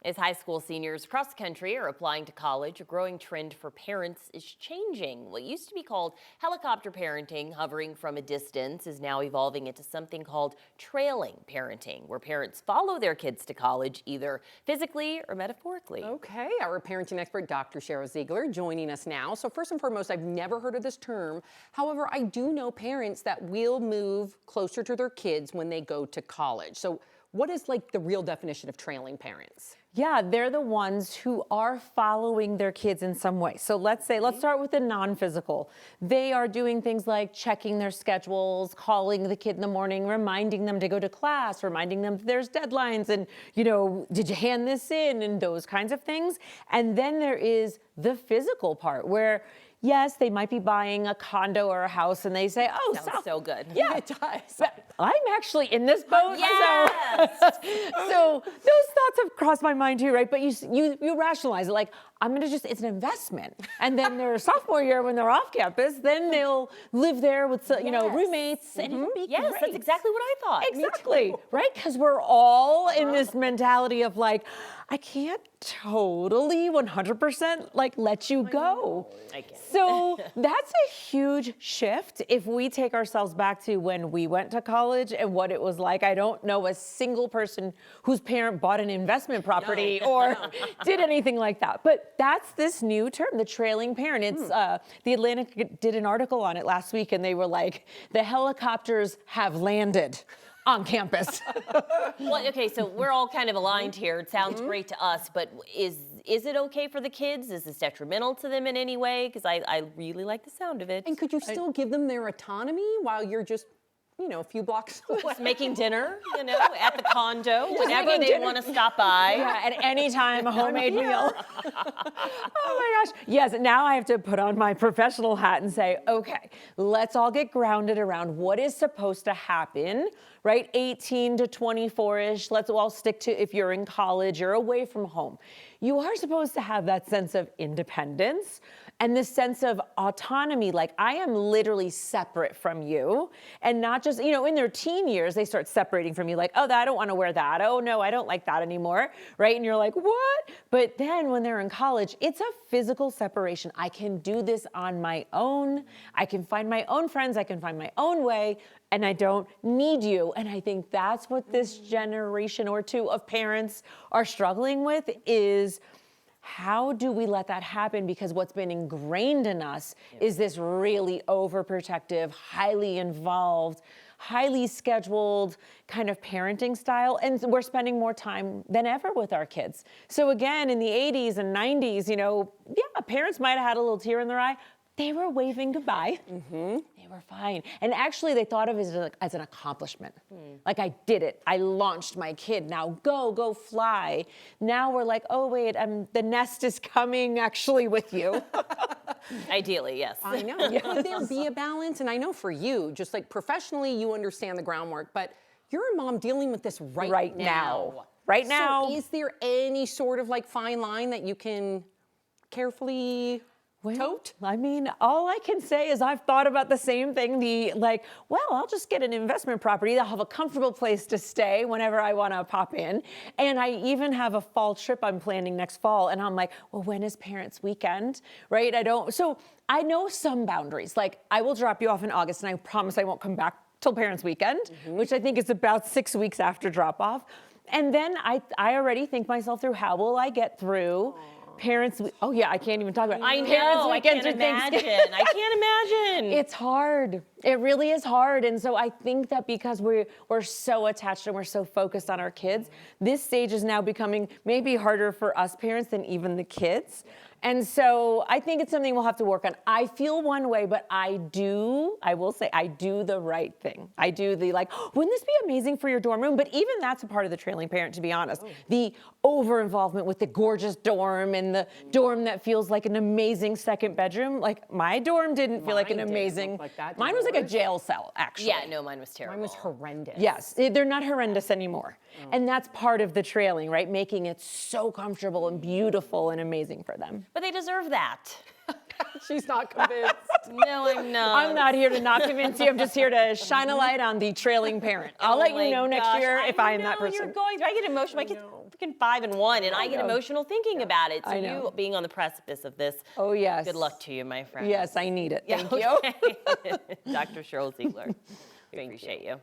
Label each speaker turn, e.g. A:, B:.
A: As high school seniors across the country are applying to college, a growing trend for parents is changing. What used to be called helicopter parenting, hovering from a distance, is now evolving into something called trailing parenting, where parents follow their kids to college either physically or metaphorically.
B: Okay, our parenting expert, Dr. Sheryl Ziegler, joining us now. So first and foremost, I've never heard of this term. However, I do know parents that will move closer to their kids when they go to college. So what is like the real definition of trailing parents?
C: Yeah, they're the ones who are following their kids in some way. So let's start with the non-physical. They are doing things like checking their schedules, calling the kid in the morning, reminding them to go to class, reminding them there's deadlines and, did you hand this in, and those kinds of things. And then there is the physical part where, yes, they might be buying a condo or a house and they say, oh,
A: Sounds so good.
C: Yeah, it does. But I'm actually in this boat.
A: Yes.
C: So those thoughts have crossed my mind too, right? But you rationalize it like, it's an investment. And then their sophomore year when they're off campus, then they'll live there with, roommates. And it'll be
A: Yes,
C: great.
A: that's exactly what I thought.
C: Exactly, right? Because we're all in this mentality of like, I can't totally 100% let you go.
A: I get it.
C: So that's a huge shift. If we take ourselves back to when we went to college and what it was like, I don't know a single person whose parent bought an investment property or did anything like that. But that's this new term, the trailing parent. It's The Atlantic did an article on it last week, and they were like, the helicopters have landed on campus.
A: Well, okay, so we're all kind of aligned here. It sounds great to us, but is it okay for the kids? Is this detrimental to them in any way? Because I really like the sound of it.
B: And could you still give them their autonomy while you're just, a few blocks away?
A: Just making dinner, at the condo, whenever they want to stop by.
C: Yeah, at any time, a homemade meal. Oh my gosh. Yes, now I have to put on my professional hat and say, okay, let's all get grounded around what is supposed to happen, right? 18 to 24-ish. Let's all stick to if you're in college, you're away from home. You are supposed to have that sense of independence and this sense of autonomy, like I am literally separate from you, and not just, in their teen years, they start separating from you, like, oh, I don't want to wear that. Oh, no, I don't like that anymore, right? And you're like, what? But then when they're in college, it's a physical separation. I can do this on my own. I can find my own friends. I can find my own way, and I don't need you. And I think that's what this generation or two of parents are struggling with is, how do we let that happen? Because what's been ingrained in us is this really overprotective, highly involved, highly scheduled kind of parenting style. And we're spending more time than ever with our kids. So again, in the 80s and 90s, parents might have had a little tear in their eye. They were waving goodbye. They were fine. And actually they thought of it as an accomplishment. Like, I did it. I launched my kid. Now go fly. Now we're like, oh wait, the nest is coming actually with you.
A: Ideally, yes.
B: I know. Could there be a balance? And I know for you, just like professionally, you understand the groundwork, but you're a mom dealing with this right now.
C: Right now.
B: So is there any sort of fine line that you can carefully tote?
C: All I can say is I've thought about the same thing. I'll just get an investment property. I'll have a comfortable place to stay whenever I want to pop in. And I even have a fall trip I'm planning next fall. And I'm like, well, when is parents' weekend, right? So I know some boundaries. Like, I will drop you off in August, and I promise I won't come back till parents' weekend, which I think is about 6 weeks after drop off. And then I already think myself through, how will I get through parents? Oh yeah, I can't even talk about it.
A: I know,
C: parents'
A: I
C: weekends
A: can't
C: or Thanksgiving.
A: imagine. I can't imagine.
C: It's hard. It really is hard. And so I think that because we're so attached and we're so focused on our kids, this stage is now becoming maybe harder for us parents than even the kids. And so I think it's something we'll have to work on. I feel one way, but I will say, I do the right thing. I do wouldn't this be amazing for your dorm room? But even that's a part of the trailing parent, to be honest. The over-involvement with the gorgeous dorm and the dorm that feels like an amazing second bedroom. Like, my dorm didn't feel like an amazing. Mine was like a jail cell, actually.
A: Yeah, no, mine was terrible.
B: Mine was horrendous.
C: Yes, they're not horrendous anymore. And that's part of the trailing, right? Making it so comfortable and beautiful and amazing for them.
A: But they deserve that.
B: She's not convinced.
A: No, I'm not.
C: I'm not here to not convince you. I'm just here to shine a light on the trailing parent. I'll let you know next year if I am that person.
A: You're going. I get emotional. freaking 5 and 1, and I get emotional thinking about it. So
C: I know.
A: you being on the precipice of this.
C: Oh, yes.
A: Good luck to you, my friend.
C: Yes, I need it.
A: Yeah,
C: Thank you.
A: okay. Dr. Sheryl Ziegler. We appreciate you.